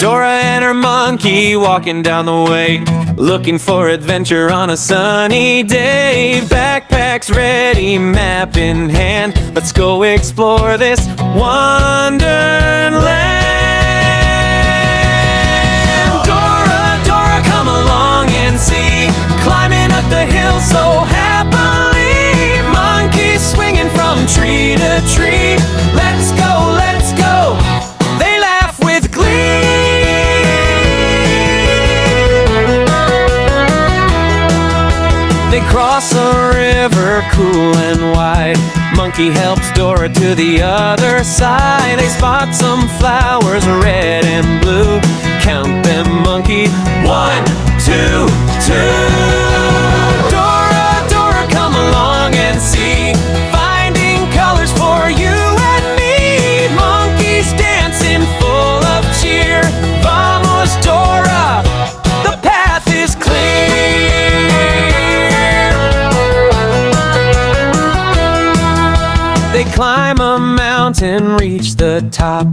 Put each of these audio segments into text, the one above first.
Dora and her monkey walking down the way, looking for adventure on a sunny day. Backpacks ready, map in hand, let's go explore this wonderland. Dora, Dora, come along and see, climbing up the hill so happily, monkeys swinging from tree to tree. Let's go, let's go, they laugh with glee. They cross a river cool and wide, monkey helps Dora to the other side. They spot some flowers, red and blue, count them, monkey, 1, 2, 2. Dora, Dora, come along and see, finding colors for you and me, monkeys dancing full of cheer. Vamos, Dora, the path is clear. They climb a mountain, reach the top,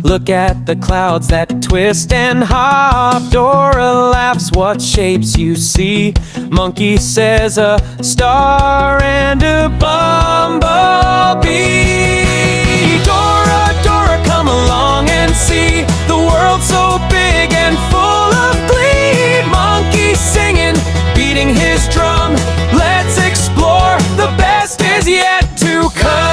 look at the clouds that twist and hop. Dora laughs, what shapes you see? Monkey says a star and a bumblebee. Dora, Dora, come along and see, the world's so big and full of glee. Monkey singing, beating his drum, let's explore, the best is yet to come.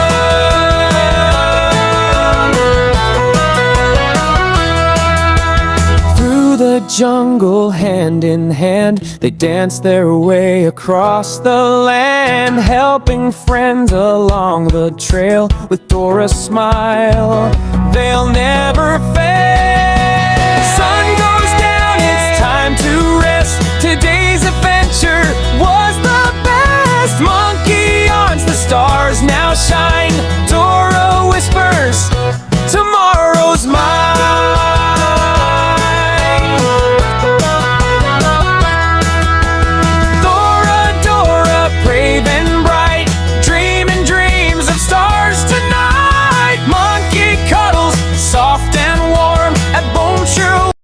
Through the jungle, hand in hand, they dance their way across the land, helping friends along the trail with Dora's smile. They'll never fail.